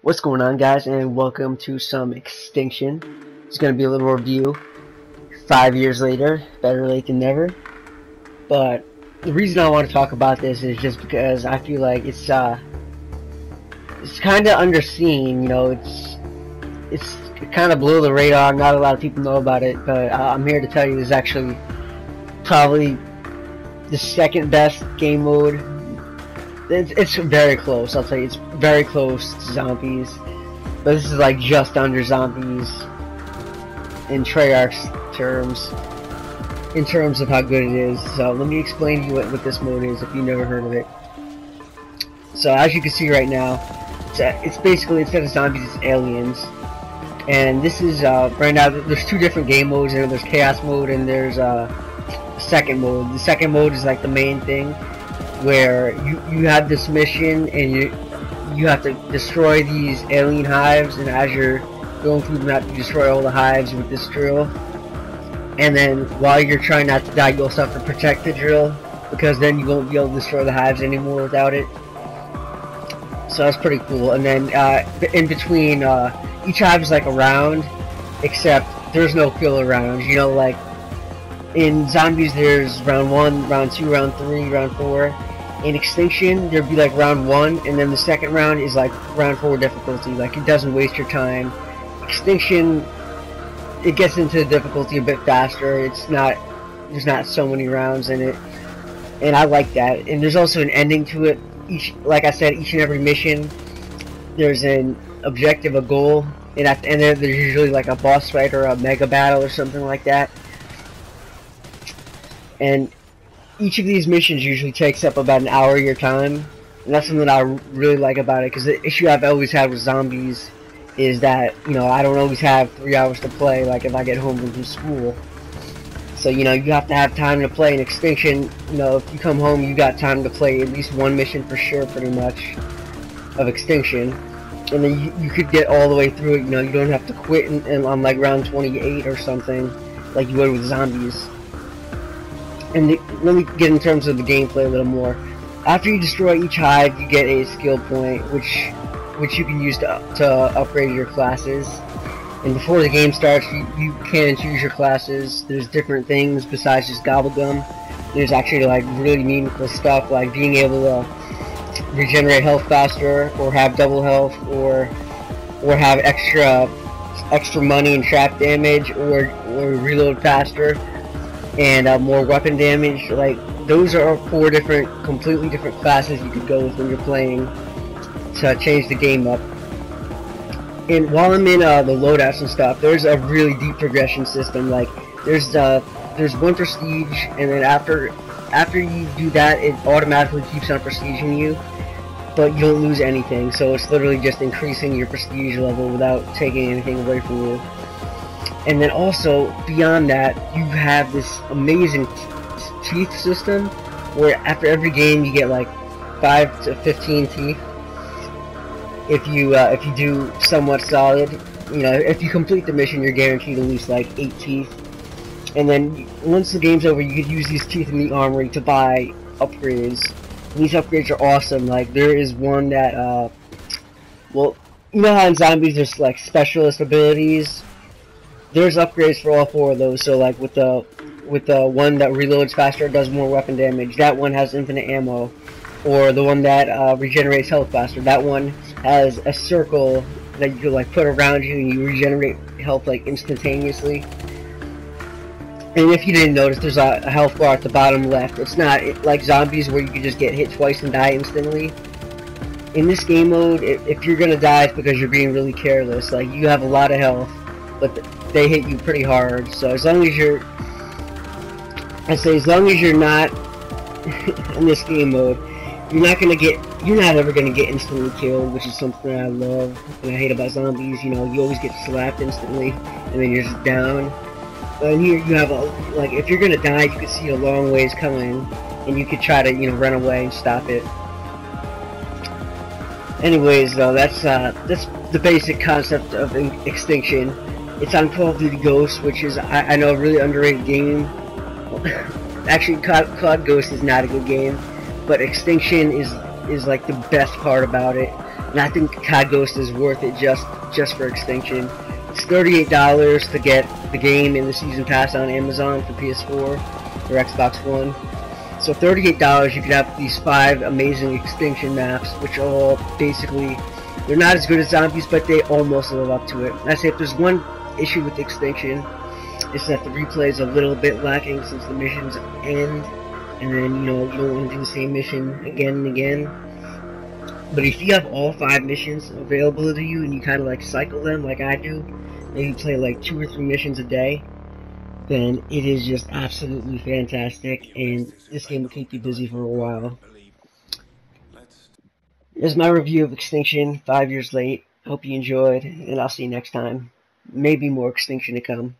What's going on, guys, and welcome to some Extinction. It's going to be a little review 5 years later, better late than never. But the reason I want to talk about this is just because I feel like it's kind of underseen. You know, it's kind of below the radar. Not a lot of people know about it, but I'm here to tell you it's actually probably the second best game mode. It's very close, I'll tell you. It's very close to zombies, but this is like just under zombies in Treyarch's terms, in terms of how good it is. So let me explain to you what this mode is if you've never heard of it. So as you can see right now, it's basically, instead of zombies, it's aliens. And this is right now there's two different game modes. There's chaos mode and there's second mode. The second mode is like the main thing, where you have this mission and you have to destroy these alien hives, and as you're going through them, you have to destroy all the hives with this drill. And then while you're trying not to die, you also have to protect the drill, because then you won't be able to destroy the hives anymore without it. So that's pretty cool. And then in between, each hive is like a round, except there's no filler rounds. You know, like in zombies there's round 1, round 2, round 3, round 4. In Extinction there'd be like round 1, and then the second round is like round 4 difficulty. Like, it doesn't waste your time. Extinction, it gets into the difficulty a bit faster. There's not so many rounds in it, and I like that. And there's also an ending to it. Like I said, each and every mission there's an objective, a goal, and at the end there's usually like a boss fight or a mega battle or something like that. And each of these missions usually takes up about an hour of your time, and that's something I really like about it, because the issue I've always had with zombies is that, you know, I don't always have 3 hours to play, like if I get home from school. So, you know, you have to have time to play. In Extinction, you know, if you come home, you got time to play at least one mission for sure, pretty much, of Extinction. And then you could get all the way through it. You know, you don't have to quit on like round 28 or something like you would with zombies. And let me get in terms of the gameplay a little more. After you destroy each hive, you get a skill point, which you can use to upgrade your classes. And before the game starts, you can choose your classes. There's different things besides just gobblegum. There's actually like really meaningful stuff, like being able to regenerate health faster, or have double health, or have extra money and trap damage, or reload faster, and more weapon damage. Like, those are 4 completely different classes you could go with when you're playing to change the game up. And while I'm in the loadouts and stuff, there's a really deep progression system. Like, there's 1 prestige, and then after you do that, it automatically keeps on prestiging you, but you don't lose anything. So it's literally just increasing your prestige level without taking anything away from you. And then also, beyond that, you have this amazing teeth system, where after every game you get like 5 to 15 teeth. If you do somewhat solid, you know, if you complete the mission, you're guaranteed at least like 8 teeth. And then once the game's over, you could use these teeth in the armory to buy upgrades. And these upgrades are awesome. Like, there is one that, well, you know how in zombies there's like specialist abilities? There's upgrades for all 4 of those. So like with the one that reloads faster, does more weapon damage, that one has infinite ammo. Or the one that regenerates health faster, that one has a circle that you can like put around you, and you regenerate health like instantaneously. And if you didn't notice, there's a health bar at the bottom left. It's not like zombies where you can just get hit twice and die instantly. In this game mode, if you're gonna die, it's because you're being really careless. Like, you have a lot of health, but they hit you pretty hard. So as long as you're not in this game mode, you're not ever gonna get instantly killed, which is something I love and I hate about zombies. You know, you always get slapped instantly, and then you're just down. But here you have like, if you're gonna die, you can see a long ways coming, and you could try to, you know, run away and stop it. Anyways, though, that's the basic concept of Extinction. It's on Call of Duty Ghosts, which is, I know, a really underrated game. Actually, COD Ghosts is not a good game, but Extinction is like the best part about it. and I think COD Ghost is worth it just for Extinction. It's $38 to get the game and the season pass on Amazon for PS4 or Xbox One. So $38 you can have these 5 amazing Extinction maps, which are all basically, they're not as good as zombies, but they almost live up to it. And I say if there's one issue with Extinction, it's that the replay is a little bit lacking since the missions end, and then you don't want to do the same mission again and again. But if you have all 5 missions available to you and you kind of like cycle them like I do, maybe play like 2 or 3 missions a day, then it is just absolutely fantastic, and this game will keep you busy for a while. There's my review of Extinction 5 years late. Hope you enjoyed, and I'll see you next time. Maybe more Extinction to come.